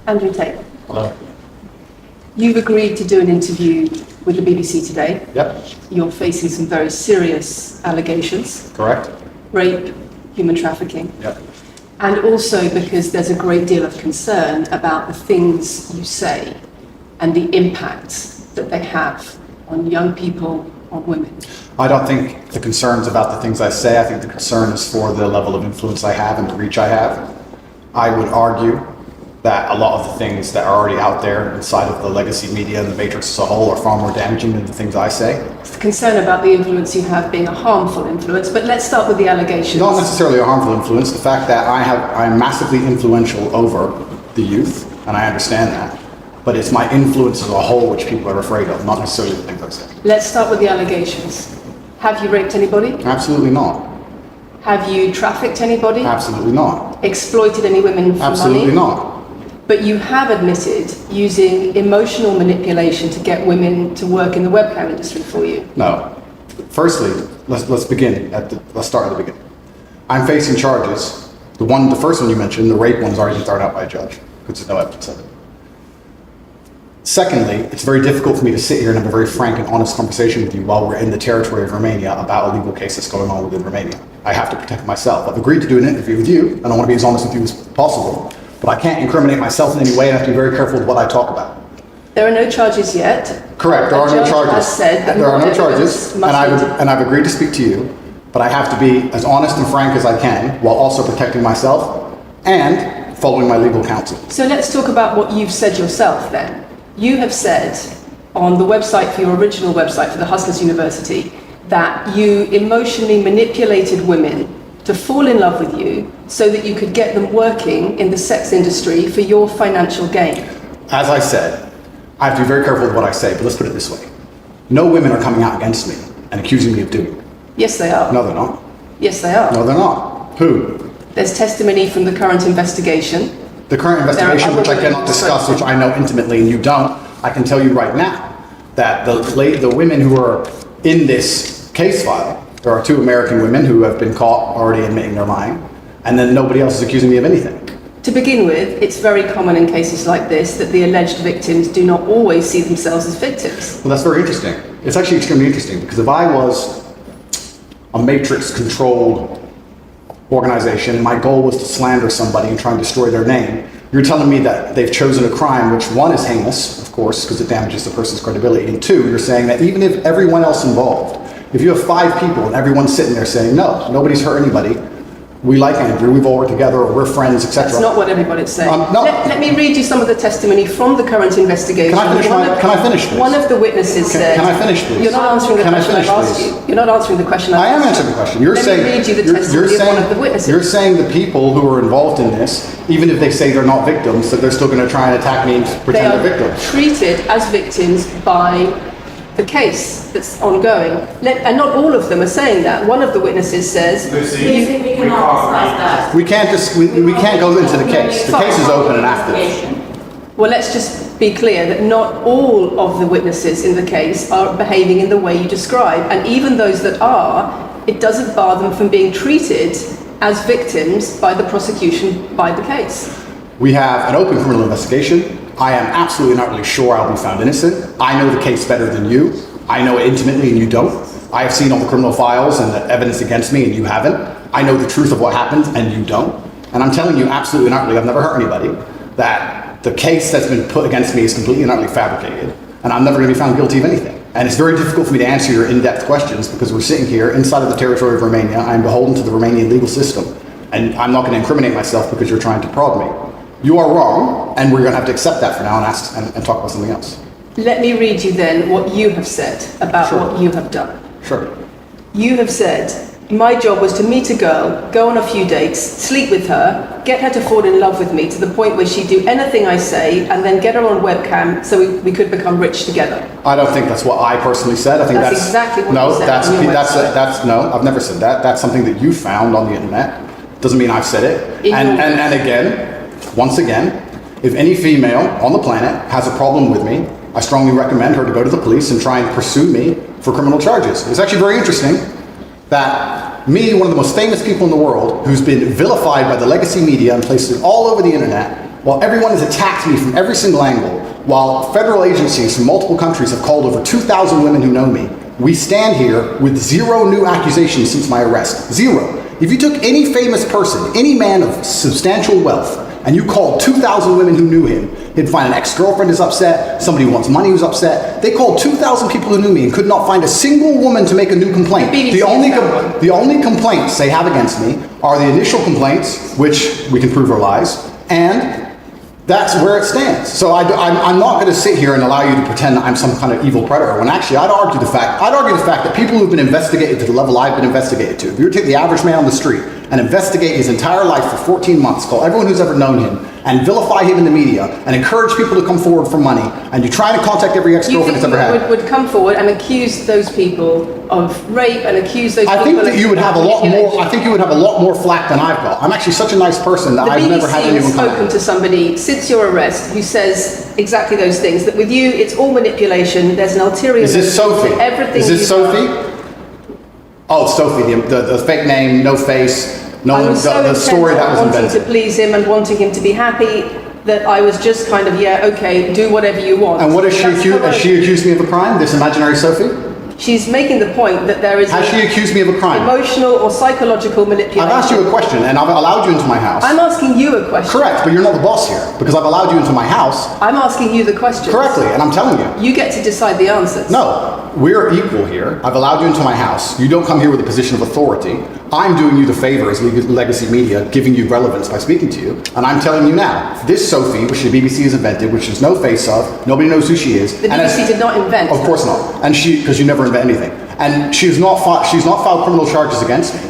Andrew Tate, Hello. you've agreed to do an interview with the BBC today. Yep, You're facing some very serious allegations, correct. rape, human trafficking, Yep. and also because there's a great deal of concern about the things you say and the impact that they have on young people, on women. I don't think the concern's about the things I say. I think the concern is for the level of influence I have and the reach I have. I would argue that a lot of the things that are already out there inside of the legacy media and the matrix as a whole are far more damaging than the things I say. It's the concern about the influence you have being a harmful influence, but let's start with the allegations. Not necessarily a harmful influence. The fact that I'm massively influential over the youth, and I understand that. But it's my influence as a whole which people are afraid of, not necessarily the things I say. Let's start with the allegations. Have you raped anybody? Absolutely not. Have you trafficked anybody? Absolutely not. Exploited any women for Absolutely money? not. But you have admitted using emotional manipulation to get women to work in the webcam industry for you. No. Firstly, let's begin let's start at the beginning. I'm facing charges. The first one you mentioned, the rape one's already been thrown out by a judge because there's no evidence of it. Secondly, it's very difficult for me to sit here and have a very frank and honest conversation with you while we're in the territory of Romania about a legal case that's going on within Romania. I have to protect myself. I've agreed to do an interview with you, and I want to be as honest with you as possible, but I can't incriminate myself in any way, and I have to be very careful with what I talk about. There are no charges yet. Correct, there are no charges. Has said that There are no more charges, evidence must and I've agreed to speak to you, but I have to be as honest and frank as I can while also protecting myself and following my legal counsel. So let's talk about what you've said yourself then. You have said on the website for your original website for the Hustlers University that you emotionally manipulated women to fall in love with you so that you could get them working in the sex industry for your financial gain. As I said, I have to be very careful with what I say, but let's put it this way. No women are coming out against me and accusing me of doing it. Yes, they are. No, they're not. Yes, they are. No, they're not. Who? There's testimony from the current investigation. The current investigation, which I cannot discuss, which I know intimately and you don't, I can tell you right now that the women who are in this case file, there are 2 American women who have been caught already admitting they're lying, and then nobody else is accusing me of anything. To begin with, it's very common in cases like this that the alleged victims do not always see themselves as victims. Well, that's very interesting. It's actually extremely interesting because if I was a matrix-controlled organization and my goal was to slander somebody and try and destroy their name, you're telling me that they've chosen a crime which, 1, is heinous, of course, because it damages the person's credibility, and 2, you're saying that even if everyone else involved, if you have 5 people and everyone's sitting there saying, no, nobody's hurt anybody, we like Andrew, we've all worked together, or we're friends, etc. That's not what everybody's saying. No. Let me read you some of the testimony from the current investigation. Can I finish, please? One of the witnesses said... Can I finish, please? You're not answering the question I've asked please? you. You're not answering the question I've asked you. I am answering the question. Let me read you the testimony of one of the witnesses. You're saying the people who are involved in this, even if they say they're not victims, that they're still going to try and attack me and pretend they're victims. They are treated as victims by the case that's ongoing. And not all of them are saying that. One of the witnesses says... We can't go into the case. The case is open and active. Well, let's just be clear that not all of the witnesses in the case are behaving in the way you describe. And even those that are, it doesn't bar them from being treated as victims by the prosecution by the case. We have an open criminal investigation. I am absolutely not really sure I'll be found innocent. I know the case better than you. I know it intimately and you don't. I have seen all the criminal files and the evidence against me and you haven't. I know the truth of what happened and you don't. And I'm telling you absolutely and utterly, I've never hurt anybody, that the case that's been put against me is completely and utterly fabricated. And I'm never going to be found guilty of anything. And it's very difficult for me to answer your in-depth questions because we're sitting here inside of the territory of Romania. I'm beholden to the Romanian legal system. And I'm not going to incriminate myself because you're trying to prod me. You are wrong, and we're going to have to accept that for now and talk about something else. Let me read you then what you have said about what you have done. Sure. You have said, my job was to meet a girl, go on a few dates, sleep with her, get her to fall in love with me to the point where she'd do anything I say, and then get her on webcam so we could become rich together. I don't think that's what I personally said. I think that's exactly what you said. No, I've never said that. That's something that you found on the internet. Doesn't mean I've said it. And again, once again, if any female on the planet has a problem with me, I strongly recommend her to go to the police and try and pursue me for criminal charges. It's actually very interesting that me, one of the most famous people in the world, who's been vilified by the legacy media and places all over the internet, while everyone has attacked me from every single angle, while federal agencies from multiple countries have called over 2,000 women who know me, we stand here with 0 new accusations since my arrest. 0. If you took any famous person, any man of substantial wealth, and you called 2,000 women who knew him, he'd find an ex-girlfriend is upset, somebody who wants money who's upset. They called 2,000 people who knew me and could not find a single woman to make a new complaint. The only complaints they have against me are the initial complaints, which we can prove are lies, and that's where it stands. So I'm not going to sit here and allow you to pretend that I'm some kind of evil predator, when actually I'd argue the fact that people who've been investigated to the level I've been investigated to, if you were to take the average man on the street and investigate his entire life for 14 months, call everyone who's ever known him, and vilify him in the media, and encourage people to come forward for money, and you try to contact every ex-girlfriend he's ever had. Would come forward and accuse those people of rape and accuse those people. I think that you would have a lot more. I think you would have a lot more flack than I've got. I'm actually such a nice person that I've never had anyone come. The BBC has spoken to somebody since your arrest who says exactly those things. That with you, it's all manipulation. There's an ulterior. Is this Sophie? Everything. Is this Sophie? Oh, it's Sophie. The fake name, no face. No, the story that was invented. Wanting to please him and wanting him to be happy, that I was just kind of, okay, do whatever you want. And what is she accused? Has she accused me of a crime? This imaginary Sophie? She's making the point that there is. Has she accused me of a crime? Emotional or psychological manipulation. I've asked you a question, and I've allowed you into my house. I'm asking you a question. Correct, but you're not the boss here, because I've allowed you into my house. I'm asking you the question. Correctly, and I'm telling you. You get to decide the answers. No, we're equal here. I've allowed you into my house. You don't come here with a position of authority. I'm doing you the favor as legacy media, giving you relevance by speaking to you. And I'm telling you now, this Sophie, which the BBC has invented, which there's no face of, nobody knows who she is. The BBC did not invent. Of course not. And because you never invent anything. And she's not filed criminal charges against me.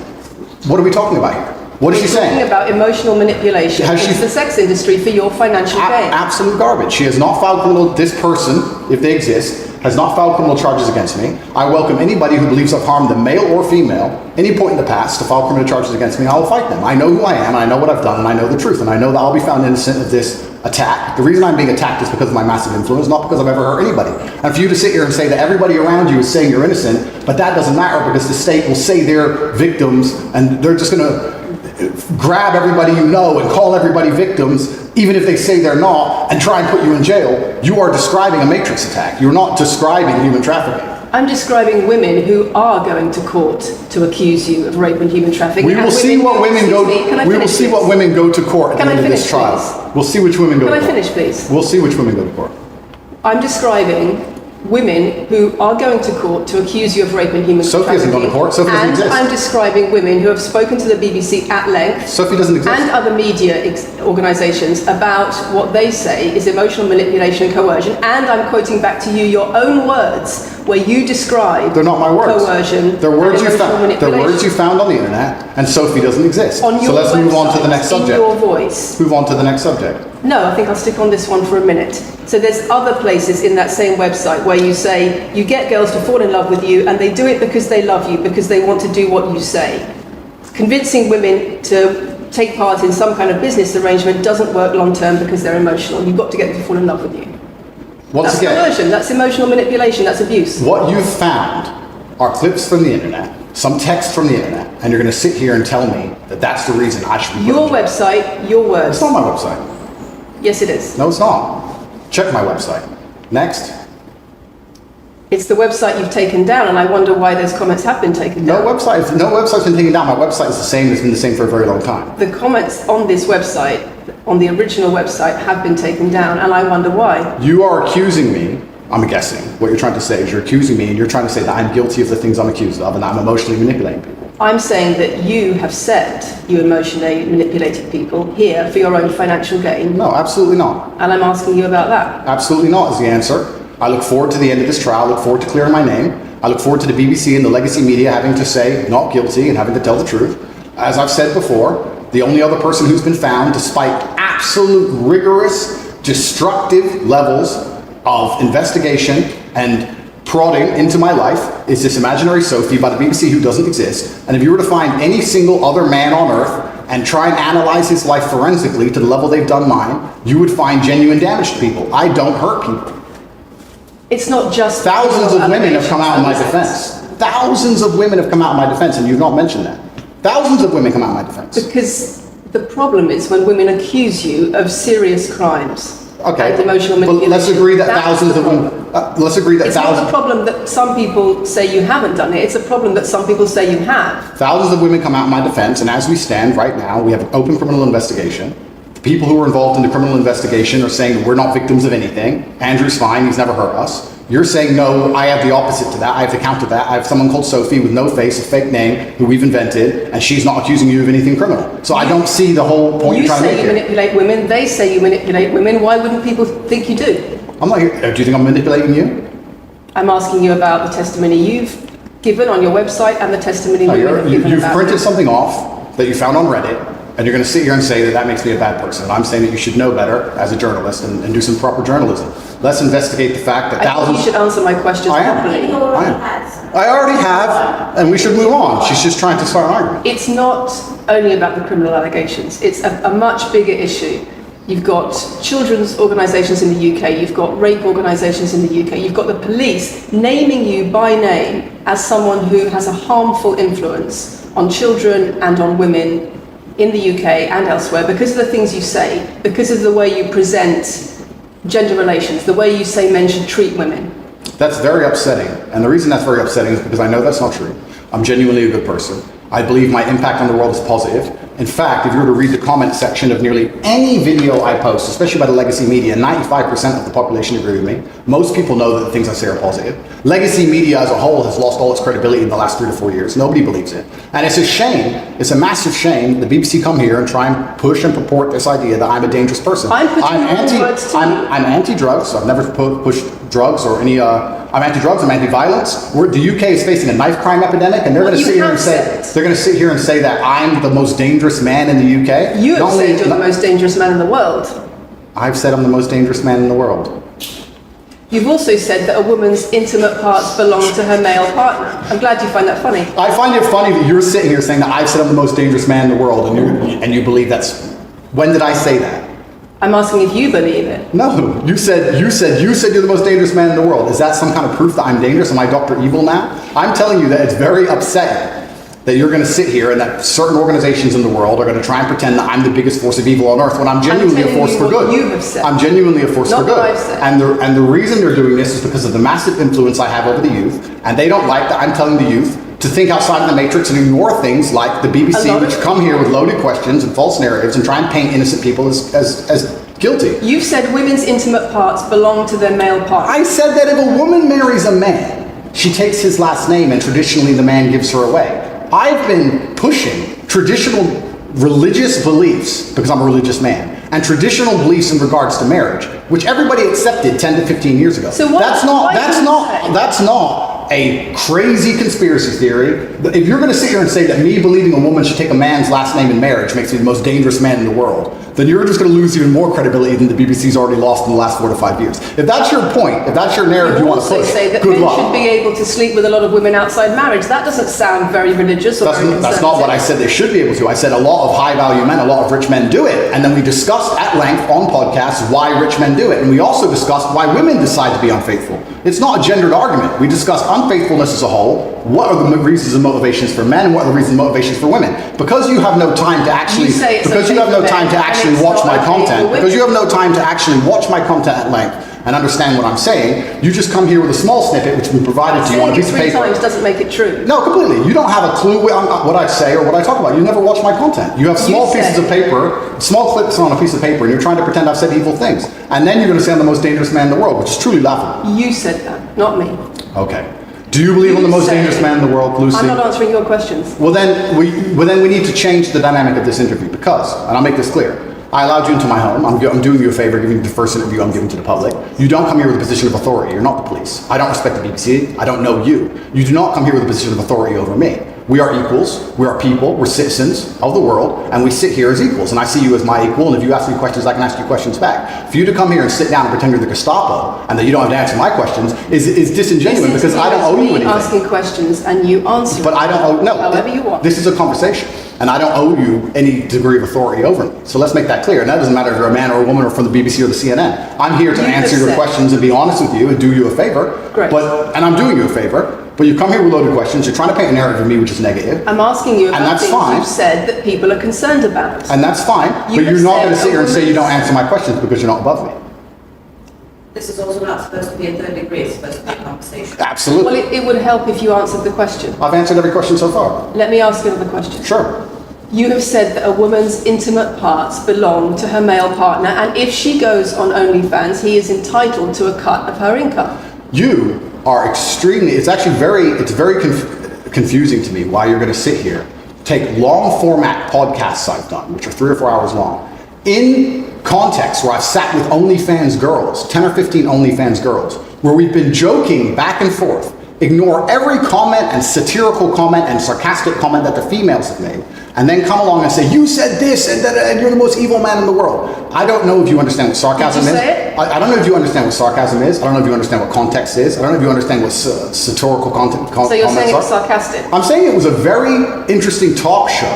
What are we talking about here? What is she saying? Talking about emotional manipulation into the sex industry for your financial gain. Absolute garbage. She has not filed criminal. This person, if they exist, has not filed criminal charges against me. I welcome anybody who believes I've harmed them, male or female, any point in the past, to file criminal charges against me. I will fight them. I know who I am, and I know what I've done, and I know the truth, and I know that I'll be found innocent of this attack. The reason I'm being attacked is because of my massive influence, not because I've ever hurt anybody. And for you to sit here and say that everybody around you is saying you're innocent, but that doesn't matter because the state will say they're victims, and they're just going to grab everybody you know and call everybody victims, even if they say they're not, and try and put you in jail. You are describing a matrix attack. You're not describing human trafficking. I'm describing women who are going to court to accuse you of rape and human trafficking. We will see what women go. We will see what women go to court at the end of this trial. We'll see which women go to court. Can I finish, please? We'll see which women go to court. I'm describing women who are going to court to accuse you of rape and human trafficking. Sophie hasn't gone to court. Sophie doesn't exist. And I'm describing women who have spoken to the BBC at length. Sophie doesn't exist. And other media organisations about what they say is emotional manipulation and coercion. And I'm quoting back to you your own words where you describe. They're not my words. Coercion. They're words you found. They're words you found on the internet. And Sophie doesn't exist. On your so let's move on to the next subject. In your voice. Move on to the next subject. No, I think I'll stick on this one for a minute. So there's other places in that same website where you say you get girls to fall in love with you and they do it because they love you, because they want to do what you say. Convincing women to take part in some kind of business arrangement doesn't work long term because they're emotional. You've got to get them to fall in love with you. That's coercion, that's emotional manipulation, that's abuse. What you've found are clips from the internet, some text from the internet, and you're going to sit here and tell me that that's the reason I should be your website, your words. It's not my website. Yes, it is. No, it's not. Check my website. Next. It's the website you've taken down, and I wonder why those comments have been taken down. No website's been taken down. My website is the same. It's been the same for a very long time. The comments on this website, on the original website, have been taken down, and I wonder why. You are accusing me. I'm guessing. What you're trying to say is you're accusing me, and you're trying to say that I'm guilty of the things I'm accused of, and that I'm emotionally manipulating people. I'm saying that you have said you emotionally manipulated people here for your own financial gain. No, absolutely not. And I'm asking you about that. Absolutely not is the answer. I look forward to the end of this trial. I look forward to clearing my name. I look forward to the BBC and the legacy media having to say not guilty and having to tell the truth. As I've said before, the only other person who's been found, despite absolute rigorous, destructive levels of investigation and prodding into my life, is this imaginary Sophie by the BBC who doesn't exist. And if you were to find any single other man on earth and try and analyze his life forensically to the level they've done mine, you would find genuine damage to people. I don't hurt people. It's not just... Thousands of women have come out in my defense. Thousands of women have come out in my defense, and you've not mentioned that. Thousands of women come out in my defense. Because The problem is when women accuse you of serious crimes. Okay, And emotional but manipulation. let's agree that That's thousands the of women. problem. Let's agree that It's not thousands. the problem that some people say you haven't done it. It's a problem that some people say you have. Thousands of women come out in my defense, and as we stand right now, we have an open criminal investigation. The people who are involved in the criminal investigation are saying that we're not victims of anything. Andrew's fine, he's never hurt us. You're saying, no, I have the opposite to that. I have the counter to that. I have someone called Sophie with no face, a fake name, who we've invented, and she's not accusing you of anything criminal. So I don't see the whole point You you're trying to say make you here. manipulate women, they say you manipulate women. Why wouldn't people think you do? I'm not here. Do you think I'm manipulating you? I'm asking you about the testimony you've given on your website and the testimony No, women have given you've about printed you. something off that you found on Reddit, and you're going to sit here and say that that makes me a bad person. And I'm saying that you should know better as a journalist and do some proper journalism. Let's investigate the fact that I think thousands. you should answer my questions I am. properly. I already have, and we should move on. She's just trying to start an argument. It's not only about the criminal allegations. It's a much bigger issue. You've got children's organisations in the UK, you've got rape organisations in the UK, you've got the police naming you by name as someone who has a harmful influence on children and on women in the UK and elsewhere because of the things you say, because of the way you present gender relations, the way you say men should treat women. That's very upsetting. And the reason that's very upsetting is because I know that's not true. I'm genuinely a good person. I believe my impact on the world is positive. In fact, if you were to read the comment section of nearly any video I post, especially by the legacy media, 95% of the population agree with me. Most people know that the things I say are positive. Legacy media as a whole has lost all its credibility in the last 3 to 4 years. Nobody believes it. And it's a shame, it's a massive shame, the BBC come here and try and push and purport this idea that I'm a dangerous person. I'm putting your own words to you. I'm anti-drugs, so I've never pushed drugs or any, I'm anti-drugs, I'm anti-violence. The UK is facing a knife crime epidemic, and they're going to sit here and say that I'm the most dangerous man in the UK. You have said you're the most dangerous man in the world. I've said I'm the most dangerous man in the world. You've also said that a woman's intimate parts belong to her male partner. I'm glad you find that funny. I find it funny that you're sitting here saying that I've said I'm the most dangerous man in the world, and you believe that's. When did I say that? I'm asking if you believe it. No, you said you're the most dangerous man in the world. Is that some kind of proof that I'm dangerous? Am I Dr. Evil now? I'm telling you that it's very upsetting that you're going to sit here and that certain organizations in the world are going to try and pretend that I'm the biggest force of evil on earth when I'm genuinely a force for good. You have said. I'm genuinely a force for Not what good. I've said. And the reason they're doing this is because of the massive influence I have over the youth, and they don't like that I'm telling the youth to think outside of the matrix and ignore things like the BBC, which come here with loaded questions and false narratives and try and paint innocent people as guilty. You've said women's intimate parts belong to their male partner. I said that if a woman marries a man, she takes his last name and traditionally the man gives her away. I've been pushing traditional religious beliefs, because I'm a religious man, and traditional beliefs in regards to marriage, which everybody accepted 10 to 15 years ago. So that's not a crazy conspiracy theory. If you're going to sit here and say that me believing a woman should take a man's last name in marriage makes me the most dangerous man in the world, then you're just going to lose even more credibility than the BBC's already lost in the last 4 to 5 years. If that's your point, if that's your narrative you want to also push, say that good men luck. should be able to sleep with a lot of women outside marriage. That doesn't sound very religious or very conservative. That's not what I said they should be able to. I said a lot of high-value men, a lot of rich men do it. And then we discussed at length on podcasts why rich men do it. And we also discussed why women decide to be unfaithful. It's not a gendered argument. We discussed unfaithfulness as a whole. What are the reasons and motivations for men, and what are the reasons and motivations for women? Because you have no time to actually, watch my content, because you have no time to actually watch my content at length and understand what I'm saying, you just come here with a small snippet which we provided to you on a piece of paper. Saying it 3 times doesn't make it true. No, completely. You don't have a clue what I say or what I talk about. You never watch my content. You have small pieces of paper, small clips on a piece of paper, and you're trying to pretend I've said evil things. And then you're going to say I'm the most dangerous man in the world, which is truly laughable. You said that, not me. Okay. Do you believe I'm the most dangerous man in the world, Lucy? I'm not answering your questions. Well, then we need to change the dynamic of this interview because, and I'll make this clear, I allowed you into my home. I'm doing you a favor, giving you the first interview I'm giving to the public. You don't come here with a position of authority. You're not the police. I don't respect the BBC. I don't know you. You do not come here with a position of authority over me. We are equals. We are people. We're citizens of the world, and we sit here as equals. And I see you as my equal, and if you ask me questions, I can ask you questions back. For you to come here and sit down and pretend you're the Gestapo, and that you don't have to answer my questions, is disingenuous because I don't owe you anything. Asking questions and you answer. But I don't owe, no. However you want. This is a conversation, and I don't owe you any degree of authority over me. So let's make that clear. And that doesn't matter if you're a man or a woman or from the BBC or the CNN. I'm here to answer your questions and be honest with you and do you a favor. Great. And I'm doing you a favor. But you come here with loaded questions. You're trying to paint a narrative of me which is negative. I'm asking you about that's things fine. you've said that people are concerned about. And that's fine. But you're not going to sit here and say you don't answer my questions because you're not above me. This is also not supposed to be a third degree, it's supposed to be a conversation. Absolutely. Well, it would help if you answered the question. I've answered every question so far. Let me ask you another question. Sure. You have said that a woman's intimate parts belong to her male partner, and if she goes on OnlyFans, he is entitled to a cut of her income. You are extremely, it's very confusing to me why you're going to sit here, take long format podcasts I've done, which are 3 or 4 hours long, in context where I've sat with OnlyFans girls, 10 or 15 OnlyFans girls, where we've been joking back and forth, ignore every comment and satirical comment and sarcastic comment that the females have made, and then come along and say, you said this, and you're the most evil man in the world. I don't know if you understand what sarcasm Did you is. say it? I don't know if you understand what sarcasm is. I don't know if you understand what context is. I don't know if you understand what satirical content So you're comments saying are. it's sarcastic? I'm saying it was a very interesting talk show.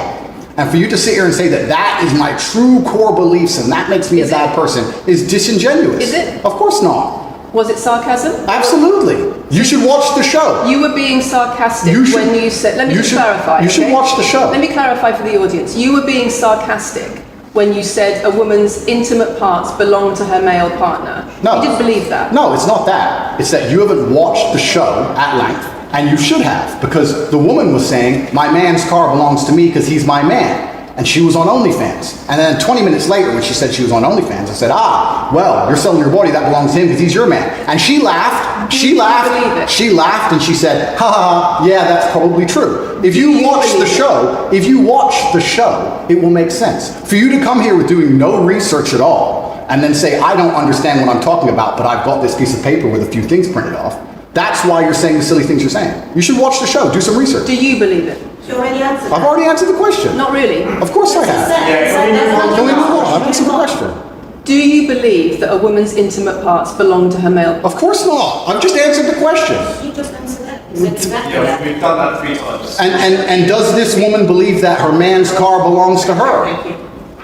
And for you to sit here and say that that is my true core beliefs and that makes me a bad person is disingenuous. Is it? Of course not. Was it sarcasm? Absolutely. You should watch the show. You were being sarcastic when you said, let me just clarify. You should okay? watch the show. Let me clarify for the audience. You were being sarcastic when you said a woman's intimate parts belong to her male partner. No. You didn't believe that. No, it's not that. It's that you haven't watched the show at length, and you should have, because the woman was saying, my man's car belongs to me because he's my man. And she was on OnlyFans. And then 20 minutes later, when she said she was on OnlyFans, I said, well, you're selling your body, that belongs to him because he's your man. And she laughed, she laughed, and she said, yeah, that's probably true. If you watch the show, it will make sense. For you to come here with doing no research at all, and then say, I don't understand what I'm talking about, but I've got this piece of paper with a few things printed off, that's why you're saying the silly things you're saying. You should watch the show, do some research. Do you believe it? You already answered I've already answered the question. Not really. Of course I have. Can we move on? I've answered the question. Do you believe that a woman's intimate parts belong to her male partner? Of course not. I've just answered the question. You just answered that. You said exactly that. We've done that 3 times. And does this woman believe that her man's car belongs to her?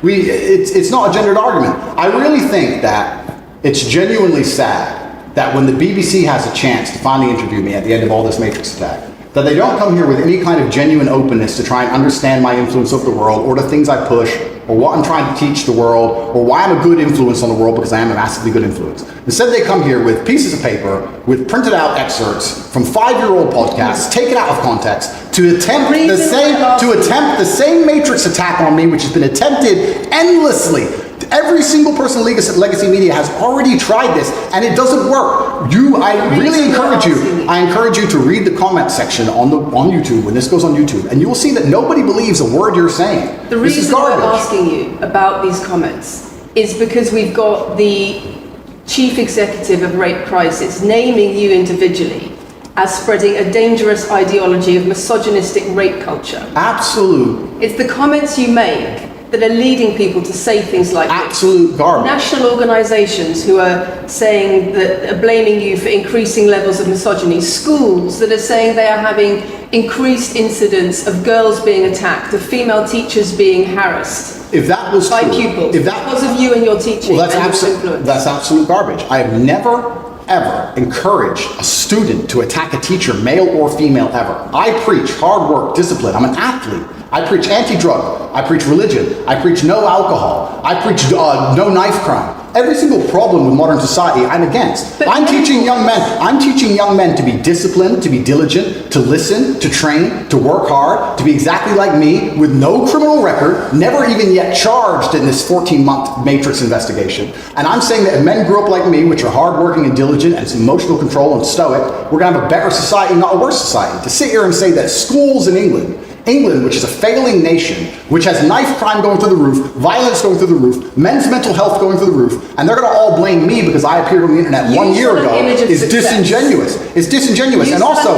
It's not a gendered argument. I really think that it's genuinely sad that when the BBC has a chance to finally interview me at the end of all this Matrix attack, that they don't come here with any kind of genuine openness to try and understand my influence over the world, or the things I push, or what I'm trying to teach the world, or why I'm a good influence on the world, because I am a massively good influence. Instead, they come here with pieces of paper, with printed out excerpts from 5-year-old podcasts, taken out of context, to attempt the same Matrix attack on me, which has been attempted endlessly. Every single person in Legacy Media has already tried this, and it doesn't work. I really encourage you to read the comment section on YouTube when this goes on YouTube, and you will see that nobody believes a word you're saying. The reason I'm asking you about these comments is because we've got the chief executive of Rape Crisis naming you individually as spreading a dangerous ideology of misogynistic rape culture. Absolute. It's the comments you make that are leading people to say things like absolute garbage. National organisations who are saying that are blaming you for increasing levels of misogyny. Schools that are saying they are having increased incidents of girls being attacked, of female teachers being harassed. If that was by true, pupils, because of you and your teaching, well, influence. That's absolute garbage. I have never ever encouraged a student to attack a teacher, male or female, ever. I preach hard work, discipline. I'm an athlete. I preach anti-drug. I preach religion. I preach no alcohol. I preach no knife crime. Every single problem with modern society, I'm against. I'm teaching young men to be disciplined, to be diligent, to listen, to train, to work hard, to be exactly like me, with no criminal record, never even yet charged in this 14-month Matrix investigation. And I'm saying that if men grew up like me, which are hardworking and diligent and some emotional control and stoic, we're going to have a better society, not a worse society. To sit here and say that schools in England, which is a failing nation, which has knife crime going through the roof, violence going through the roof, men's mental health going through the roof, and they're going to all blame me because I appeared on the internet 1 year ago, is disingenuous. It's disingenuous. And also,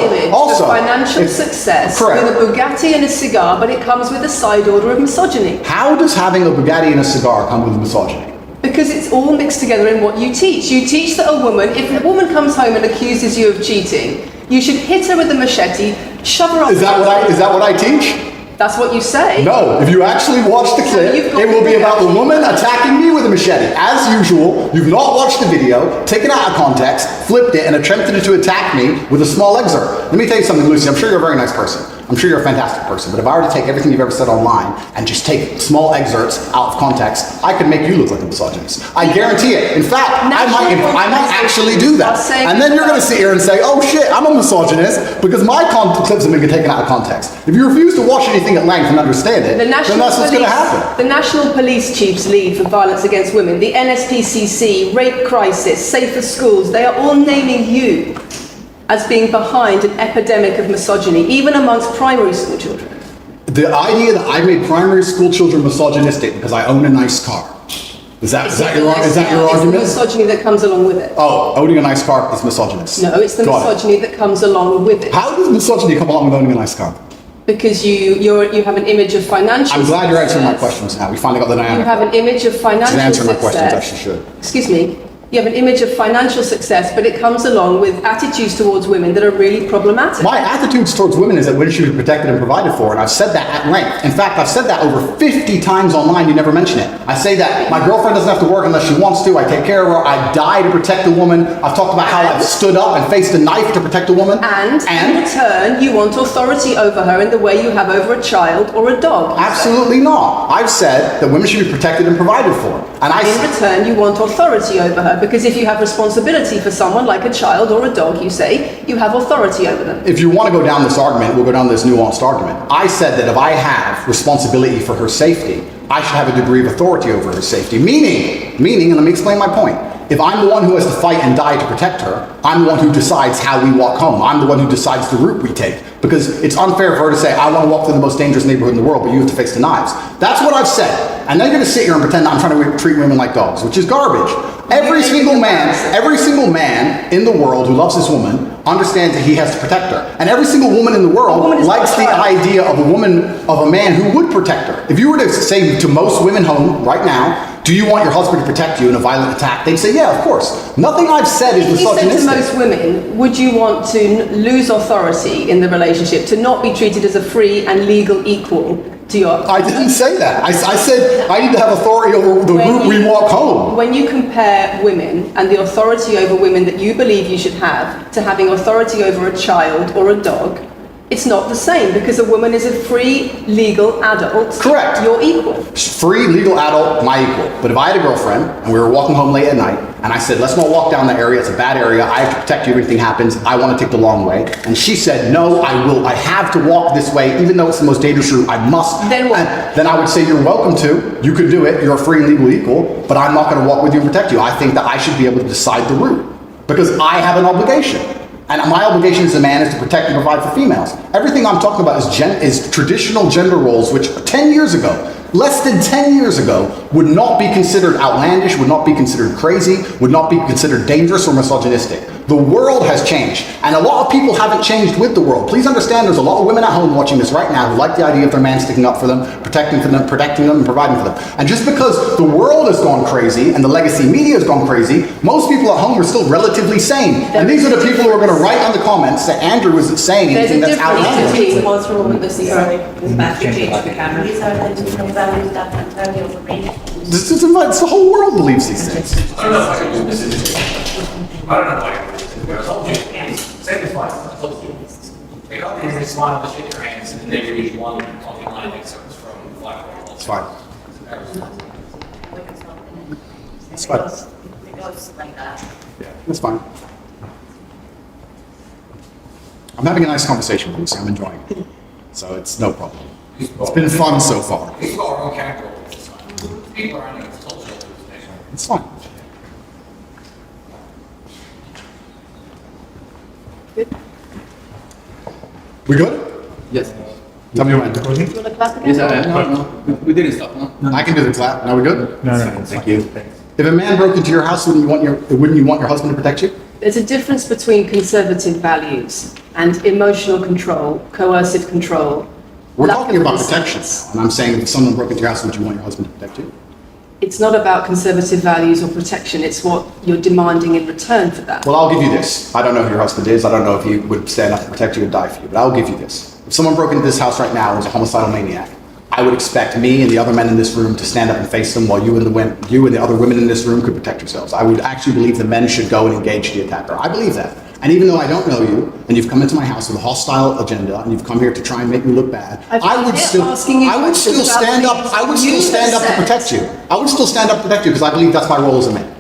financial success with a Bugatti and a cigar, but it comes with a side order of misogyny. How does having a Bugatti and a cigar come with misogyny? Because it's all mixed together in what you teach. You teach that if a woman comes home and accuses you of cheating, you should hit her with a machete, shove her up. Is that what I teach? That's what you say. No, if you actually watch the clip, you've got it will be the about the video. woman attacking me with a machete. As usual, you've not watched the video, taken it out of context, flipped it, and attempted to attack me with a small excerpt. Let me tell you something, Lucy. I'm sure you're a very nice person. I'm sure you're a fantastic person. But if I were to take everything you've ever said online and just take small excerpts out of context, I could make you look like a misogynist. I guarantee it. In fact, I might actually do that. And then you're going to sit here and say, oh shit, I'm a misogynist because my clips have been taken out of context. If you refuse to watch anything at length and understand it, then that's what's going to happen. The National Police Chiefs League for Violence Against Women, the NSPCC, Rape Crisis, Safer Schools, they are all naming you as being behind an epidemic of misogyny, even amongst primary school children. The idea that I made primary school children misogynistic because I own a nice car. Is that your argument? It's the misogyny that comes along with it. Oh, owning a nice car is misogynist. No, it's the misogyny that comes along with it. How does misogyny come along with owning a nice car? Because you have an image of financial I'm glad you're answering my success. questions now. We finally got the dynamic. You have an image of financial She's answering my success. questions, as she should. Excuse me. You have an image of financial success, but it comes along with attitudes towards women that are really problematic. My attitudes towards women is that women should be protected and provided for, and I've said that at length. In fact, I've said that over 50 times online, you never mention it. I say that my girlfriend doesn't have to work unless she wants to, I take care of her, I die to protect a woman. I've talked about how I've stood up and faced a knife to protect a woman. And in return, you want authority over her in the way you have over a child or a dog. Absolutely not. I've said that women should be protected and provided for. And in return, you want authority over her, because if you have responsibility for someone like a child or a dog, you say, you have authority over them. If you want to go down this argument, we'll go down this nuanced argument. I said that if I have responsibility for her safety, I should have a degree of authority over her safety. Meaning, and let me explain my point. If I'm the one who has to fight and die to protect her, I'm the one who decides how we walk home. I'm the one who decides the route we take. Because it's unfair for her to say, I want to walk through the most dangerous neighborhood in the world, but you have to face the knives. That's what I've said. And then you're going to sit here and pretend that I'm trying to treat women like dogs, which is garbage. Every single man in the world who loves his woman understands that he has to protect her. And every single woman in the world likes the idea of a man who would protect her. If you were to say to most women home right now, do you want your husband to protect you in a violent attack? They'd say, yeah, of course. Nothing I've said is misogynistic. If you said to most women, would you want to lose authority in the relationship, to not be treated as a free and legal equal to your... I didn't say that. I said I need to have authority over the route we walk home. When you compare women and the authority over women that you believe you should have to having authority over a child or a dog, it's not the same, because a woman is a free, legal adult. Correct. You're equal. Free, legal adult, my equal. But if I had a girlfriend and we were walking home late at night and I said, let's not walk down that area, it's a bad area, I have to protect you if anything happens, I want to take the long way. And she said, no, I have to walk this way, even though it's the most dangerous route, I must. Then what? Then I would say, you're welcome to, you can do it, you're a free and legal equal, but I'm not going to walk with you and protect you. I think that I should be able to decide the route because I have an obligation. And my obligation as a man is to protect and provide for females. Everything I'm talking about is traditional gender roles, which 10 years ago, less than 10 years ago, would not be considered outlandish, would not be considered crazy, would not be considered dangerous or misogynistic. The world has changed, and a lot of people haven't changed with the world. Please understand there's a lot of women at home watching this right now who like the idea of their man sticking up for them, protecting them, and providing for them. And just because the world has gone crazy and the legacy media has gone crazy, most people at home are still relatively sane. And these are the people who are going to write on the comments that Andrew isn't saying anything that's outlandish. Was for a moment this year. Matthew changed the camera. These are the values that Antonio for me. It's the whole world believes these things. I don't know if I can do this. I don't know if I can do this. I told you, say this line, I told you. Take out your smile, shake your hands, and then you use one talking line excerpts from Black Hole. It's fine. It's fine. It goes like that. Yeah, it's fine. I'm having a nice conversation with you, so I'm enjoying it. So it's no problem. It's been fun so far. We've got our own character all this time. People are on the total show this nation. It's fine. We good? Yes. Tell me when. You want to clap again? Yes, I am. No, we didn't stop, no? I can do the clap. Now we good? No. Thank you. If a man broke into your house, wouldn't you want your husband to protect you? There's a difference between conservative values and emotional control, coercive control. We're lack talking of about consent. protection now, and I'm saying if someone broke into your house, would you want your husband to protect you? It's not about conservative values or protection, it's what you're demanding in return for that. Well, I'll give you this. I don't know who your husband is. I don't know if he would stand up to protect you and die for you, but I'll give you this. If someone broke into this house right now and was a homicidal maniac, I would expect me and the other men in this room to stand up and face them while you and the other women in this room could protect yourselves. I would actually believe the men should go and engage the attacker. I believe that. And even though I don't know you, and you've come into my house with a hostile agenda, and you've come here to try and make me look bad, I would still stand up to protect you. I would still stand up to protect you because I believe that's my role as a man.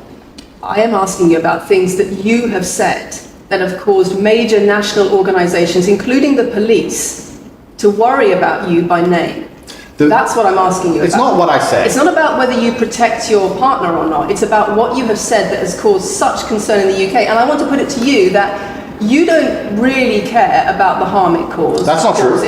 I am asking you about things that you have said that have caused major national organizations, including the police, to worry about you by name. That's what I'm asking you about. It's not what I say. It's not about whether you protect your partner or not. It's about what you have said that has caused such concern in the UK. And I want to put it to you that you don't really care about the harm it causes. That's not true.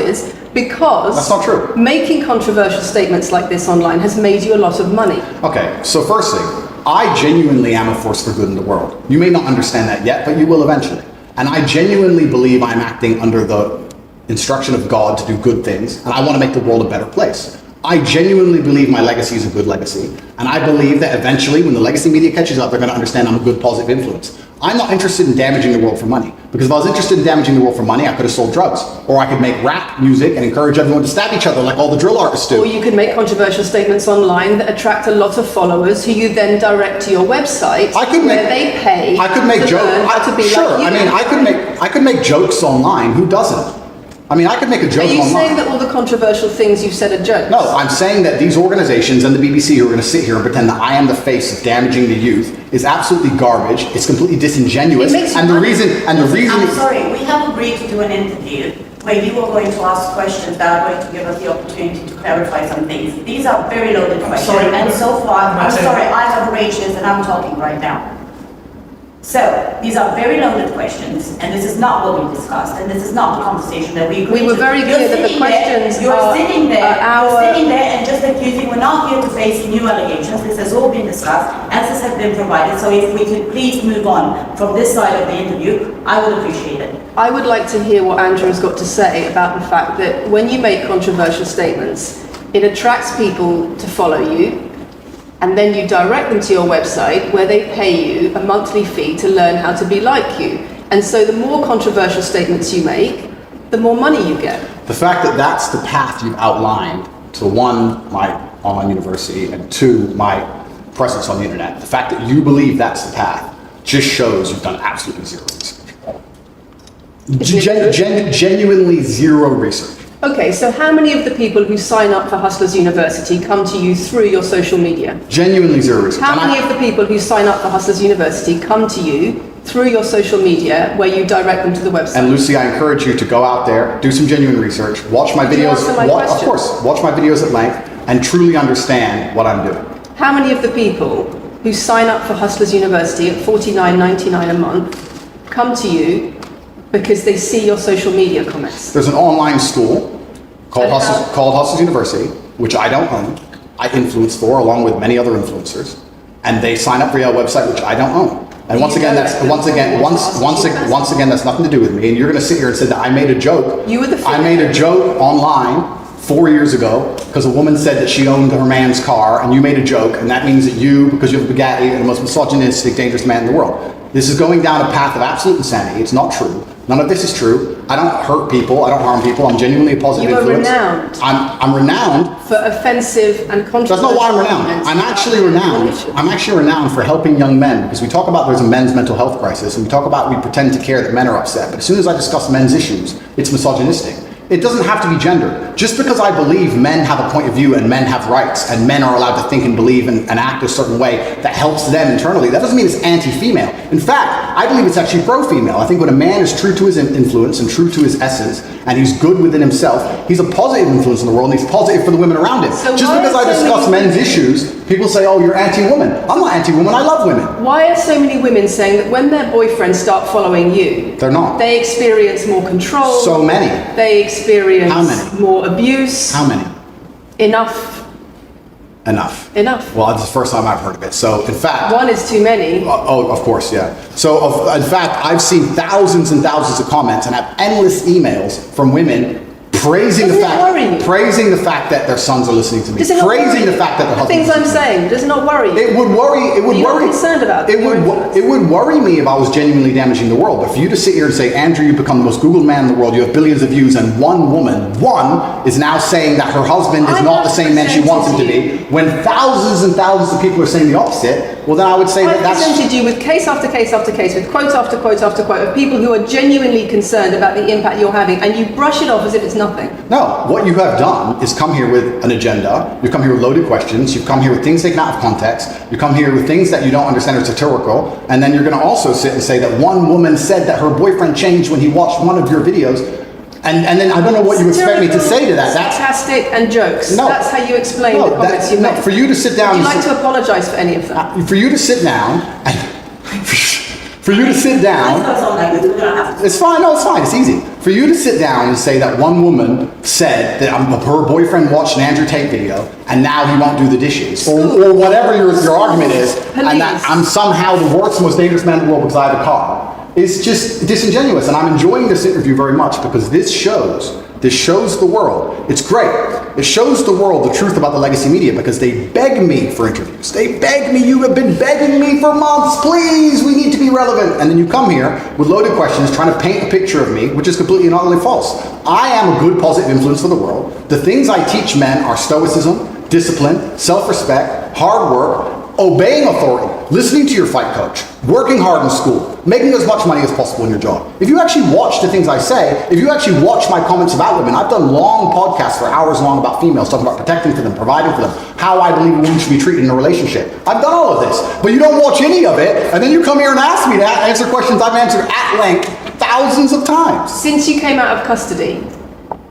Because that's not true. Making controversial statements like this online has made you a lot of money. Okay, so firstly, I genuinely am a force for good in the world. You may not understand that yet, but you will eventually. And I genuinely believe I'm acting under the instruction of God to do good things, and I want to make the world a better place. I genuinely believe my legacy is a good legacy, and I believe that eventually, when the legacy media catches up, they're going to understand I'm a good, positive influence. I'm not interested in damaging the world for money, because if I was interested in damaging the world for money, I could have sold drugs, or I could make rap music and encourage everyone to stab each other like all the drill artists do. Or you could make controversial statements online that attract a lot of followers who you then direct to your website where they pay I could make to learn how to be sure, like you. I mean, I could make jokes online. Who doesn't? I mean, I could make a joke online. Are you saying that all the controversial things you've said are jokes? No, I'm saying that these organizations and the BBC who are going to sit here and pretend that I am the face of damaging the youth is absolutely garbage. It's completely disingenuous. I'm sorry, we have agreed to do an interview where you are going to ask questions that are going to give us the opportunity to clarify some things. These are very loaded questions. sorry. And so far, I'm sorry, I have rages and I'm talking right now. So, these are very loaded questions, and this is not what we discussed, and this is not the conversation that we agreed to. We were very clear that the questions You're sitting there and just accusing, we're not here to face new allegations, this has all been discussed, answers have been provided, so if we could please move on from this side of the interview, I would appreciate it. I would like to hear what Andrew has got to say about the fact that when you make controversial statements, it attracts people to follow you, and then you direct them to your website where they pay you a monthly fee to learn how to be like you. And so the more controversial statements you make, the more money you get. The fact that that's the path you've outlined to one, my online university, and two, my presence on the internet, the fact that you believe that's the path just shows you've done absolutely zero research. Genuinely zero research. Okay, so how many of the people who sign up for Hustlers University come to you through your social media? Genuinely zero research. How many of the people who sign up for Hustlers University come to you through your social media where you direct them to the website? And Lucy, I encourage you to go out there, do some genuine research, watch my videos, of course, watch my videos at length, and truly understand what I'm doing. How many of the people who sign up for Hustlers University at $49.99 a month come to you because they see your social media comments? There's an online school called Hustlers University, which I don't own. I influence for, along with many other influencers, and they sign up for your website, which I don't own. And once again, that's nothing to do with me. And you're going to sit here and say that I made a joke. I made a joke online 4 years ago because a woman said that she owned her man's car, and you made a joke, and that means that you, because you have a Bugatti, are the most misogynistic, dangerous man in the world. This is going down a path of absolute insanity. It's not true. None of this is true. I don't hurt people. I don't harm people. I'm genuinely a positive influence. You are renowned. I'm renowned for offensive and controversial. That's not why I'm renowned. I'm actually renowned. I'm actually renowned for helping young men, because we talk about there's a men's mental health crisis, and we pretend to care that men are upset. But as soon as I discuss men's issues, it's misogynistic. It doesn't have to be gender. Just because I believe men have a point of view and men have rights and men are allowed to think and believe and act a certain way that helps them internally, that doesn't mean it's anti-female. In fact, I believe it's actually pro-female. I think when a man is true to his influence and true to his essence, and he's good within himself, he's a positive influence in the world, and he's positive for the women around him. So just because I discuss men's issues, people say, oh, you're anti-woman. I'm not anti-woman, I love women. Why are so many women saying that when their boyfriends start following you, they're not. They experience more control. So many. They experience How many? more abuse. How many? Enough. Well, it's the first time I've heard of it. So, in fact... One is too many. Of course, yeah. So, in fact, I've seen thousands and thousands of comments and have endless emails from women praising Doesn't it worry you? praising the fact that their sons are listening to me, Does it not praising worry the you? fact that their The husbands things I'm listen to me. saying, does it not worry you? It would worry. It would Are you not worry. concerned about it your would. influence? It would worry me if I was genuinely damaging the world. But for you to sit here and say, Andrew, you've become the most Googled man in the world. You have billions of views, and one woman, is now saying that her husband is I not the same man she wants him to represented be. When thousands and thousands of people are saying the opposite, well, then I would say I that that's. presented you with case after case after case, with quote after quote after quote of people who are genuinely concerned about the impact you're having, and you brush it off as if it's nothing. No, what you have done is come here with an agenda. You've come here with loaded questions. You've come here with things taken out of context. You come here with things that you don't understand are satirical. And then you're going to also sit and say that one woman said that her boyfriend changed when he watched one of your videos. And then I don't know what you expect me to say to that. That's sarcastic and jokes. No. That's how you explain the comments you make. for you to sit down. Would you and like to apologise for any of them? For you to sit down. For you to sit down. Let's not sound like this, we're gonna have to. It's fine. No, it's fine. It's easy. For you to sit down and say that one woman said that her boyfriend watched an Andrew Tate video and now he won't do the dishes, or whatever your argument is, and that I'm somehow the worst, most dangerous man in the world because I have a car, is just disingenuous. And I'm enjoying this interview very much because this shows the world. It's great. It shows the world the truth about the legacy media because they beg me for interviews. They beg me. You have been begging me for months. Please, we need to be relevant. And then you come here with loaded questions trying to paint a picture of me, which is completely and utterly false. I am a good positive influence for the world. The things I teach men are stoicism, discipline, self-respect, hard work, obeying authority, listening to your fight coach, working hard in school, making as much money as possible in your job. If you actually watch the things I say, if you actually watch my comments about women, I've done long podcasts for hours long about females, talking about protecting for them, providing for them, how I believe a woman should be treated in a relationship. I've done all of this, but you don't watch any of it, and then you come here and ask me to answer questions I've answered at length thousands of times. Since you came out of custody,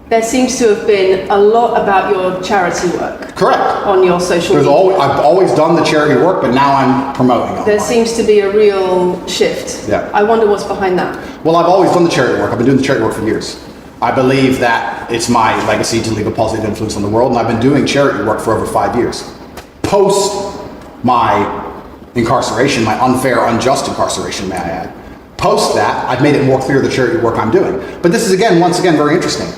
there seems to have been a lot about your charity work. Correct. On your social media. I've always done the charity work, but now I'm promoting it. There seems to be a real shift. Yeah. I wonder what's behind that. Well, I've always done the charity work. I've been doing the charity work for years. I believe that it's my legacy to leave a positive influence on the world, and I've been doing charity work for over 5 years. Post my incarceration, my unfair, unjust incarceration, may I add. Post that, I've made it more clear the charity work I'm doing. But this is once again, very interesting.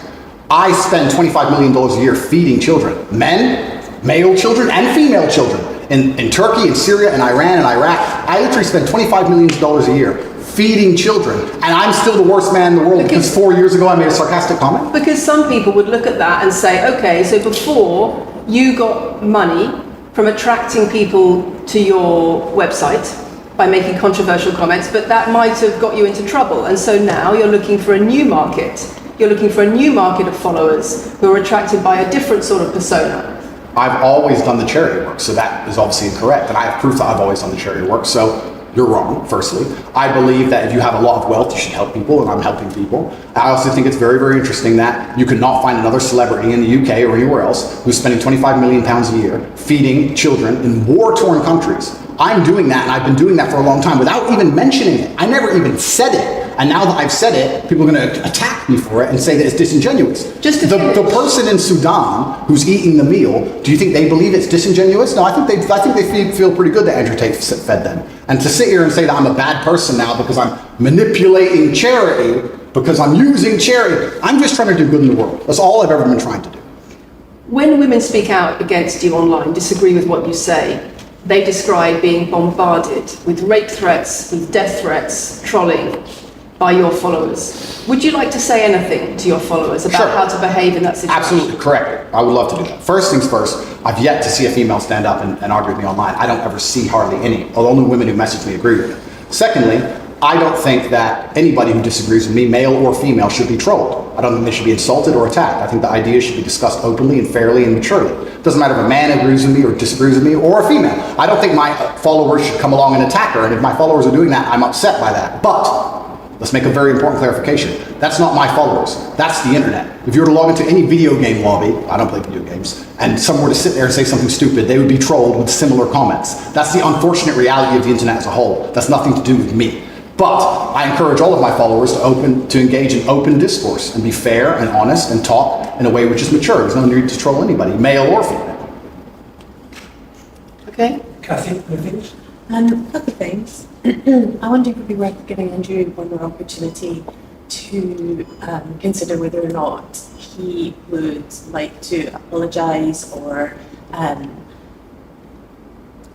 I spend $25 million a year feeding children, men, male children, and female children in Turkey, in Syria, and Iran, and Iraq. I literally spend $25 million a year feeding children, and I'm still the worst man in the world because 4 years ago I made a sarcastic comment. Because some people would look at that and say, okay, so before you got money from attracting people to your website by making controversial comments, but that might have got you into trouble, and so now you're looking for a new market. You're looking for a new market of followers who are attracted by a different sort of persona. I've always done the charity work, so that is obviously incorrect. And I have proof that I've always done the charity work, so you're wrong, firstly. I believe that if you have a lot of wealth, you should help people, and I'm helping people. I also think it's very, very interesting that you could not find another celebrity in the UK or anywhere else who's spending £25 million a year feeding children in war-torn countries. I'm doing that, and I've been doing that for a long time without even mentioning it. I never even said it. And now that I've said it, people are going to attack me for it and say that it's disingenuous. The person in Sudan who's eating the meal, do you think they believe it's disingenuous? No, I think they feel pretty good that Andrew Tate fed them. And to sit here and say that I'm a bad person now because I'm manipulating charity, because I'm using charity, I'm just trying to do good in the world. That's all I've ever been trying to do. When women speak out against you online, disagree with what you say, they describe being bombarded with rape threats, with death threats, trolling by your followers. Would you like to say anything to your followers about how to behave in that situation? Absolutely correct. I would love to do that. First things first, I've yet to see a female stand up and argue with me online. I don't ever see hardly any. The only women who message me agree with it. Secondly, I don't think that anybody who disagrees with me, male or female, should be trolled. I don't think they should be insulted or attacked. I think the ideas should be discussed openly and fairly and maturely. It doesn't matter if a man agrees with me or disagrees with me or a female. I don't think my followers should come along and attack her, and if my followers are doing that, I'm upset by that. But let's make a very important clarification. That's not my followers. That's the internet. If you were to log into any video game lobby, I don't play video games, and someone were to sit there and say something stupid, they would be trolled with similar comments. That's the unfortunate reality of the internet as a whole. That's nothing to do with me. But I encourage all of my followers to engage in open discourse and be fair and honest and talk in a way which is mature. There's no need to troll anybody, male or female. Okay. Kathy, anything? Other things. I wonder if it would be worth giving Andrew one more opportunity to consider whether or not he would like to apologise or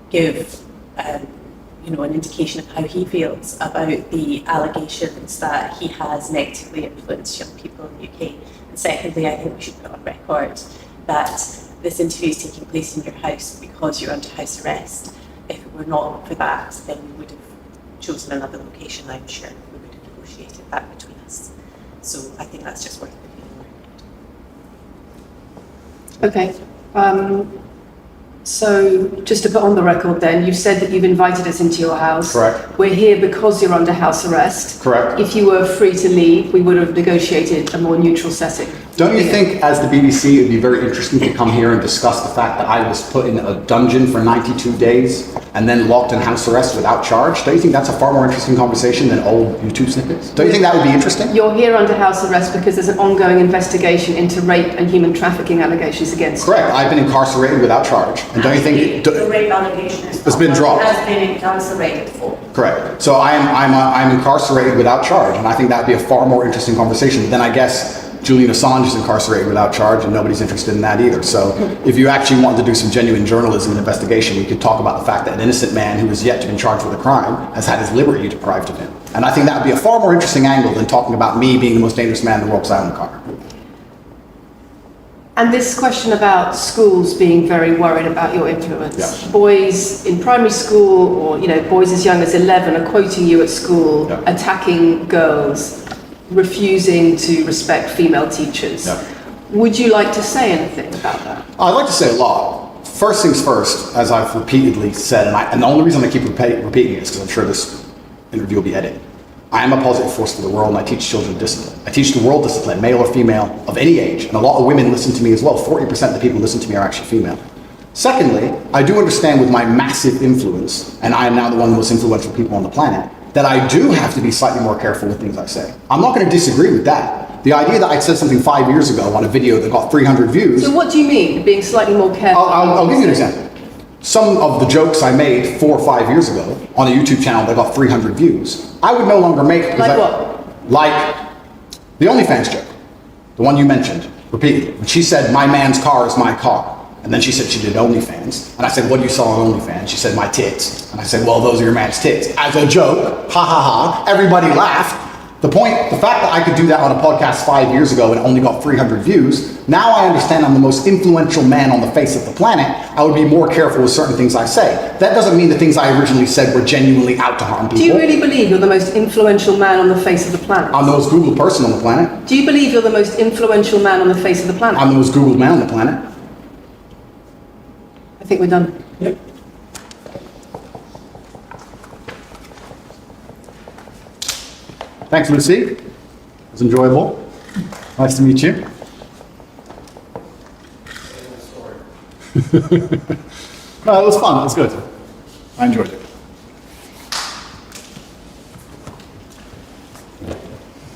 give an indication of how he feels about the allegations that he has negatively influenced young people in the UK. And secondly, I think we should put on record that this interview is taking place in your house because you're under house arrest. If it were not for that, then we would have chosen another location, I'm sure. We would have negotiated that between us. So I think that's just worth putting on record. Okay. So just to put on the record then, you've said that you've invited us into your house. Correct. We're here because you're under house arrest. Correct. If you were free to leave, we would have negotiated a more neutral setting. Don't you think, as the BBC, it would be very interesting to come here and discuss the fact that I was put in a dungeon for 92 days and then locked in house arrest without charge? Don't you think that's a far more interesting conversation than old YouTube snippets? Don't you think that would be interesting? You're here under house arrest because there's an ongoing investigation into rape and human trafficking allegations against you. Correct. I've been incarcerated without charge. And don't you think... The rape allegation is It's been dropped. has been incarcerated for. Correct. So I'm incarcerated without charge, and I think that'd be a far more interesting conversation than, I guess, Julian Assange is incarcerated without charge, and nobody's interested in that either. So if you actually wanted to do some genuine journalism and investigation, we could talk about the fact that an innocent man who is yet to be charged with a crime has had his liberty deprived of him. And I think that would be a far more interesting angle than talking about me being the most dangerous man in the world because I own a car. And this question about schools being very worried about your influence. Yeah. Boys in primary school or, boys as young as 11 are quoting you at school, Yeah. attacking girls, refusing to respect female teachers. Yeah. Would you like to say anything about that? I'd like to say a lot. First things first, as I've repeatedly said, and the only reason I keep repeating it is because I'm sure this interview will be edited. I am a positive force for the world, and I teach children discipline. I teach the world discipline, male or female, of any age. And a lot of women listen to me as well. 40% of the people who listen to me are actually female. Secondly, I do understand with my massive influence, and I am now the one of the most influential people on the planet, that I do have to be slightly more careful with things I say. I'm not going to disagree with that. The idea that I said something 5 years ago on a video that got 300 views... So what do you mean, being slightly more careful? I'll give you an example. Some of the jokes I made 4 or 5 years ago on a YouTube channel that got 300 views, I would no longer make... Like what? Like the OnlyFans joke, the one you mentioned repeatedly. When she said, my man's car is my car. And then she said she did OnlyFans. And I said, what do you saw on OnlyFans? She said, my tits. And I said, well, those are your man's tits. As a joke, ha ha ha, everybody laughed. The fact that I could do that on a podcast 5 years ago and only got 300 views, now I understand I'm the most influential man on the face of the planet. I would be more careful with certain things I say. That doesn't mean the things I originally said were genuinely out to harm people. Do you really believe you're the most influential man on the face of the planet? I'm the most Googled person on the planet. Do you believe you're the most influential man on the face of the planet? I'm the most Googled man on the planet. I think we're done. Yep. Thanks, Lucy. It was enjoyable. Nice to meet you. No, it was fun. It was good. I enjoyed it.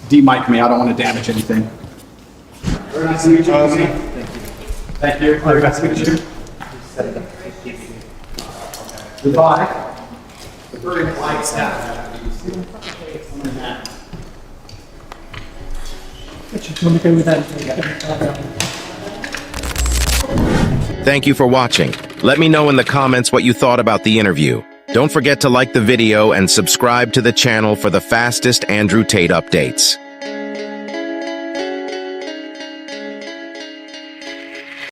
De-mic me. I don't want to damage anything. Very nice to meet you, Lucy. Thank you. Very nice to meet you. Goodbye. Very polite staff. Thank you for watching. Let me know in the comments what you thought about the interview. Don't forget to like the video and subscribe to the channel for the fastest Andrew Tate updates.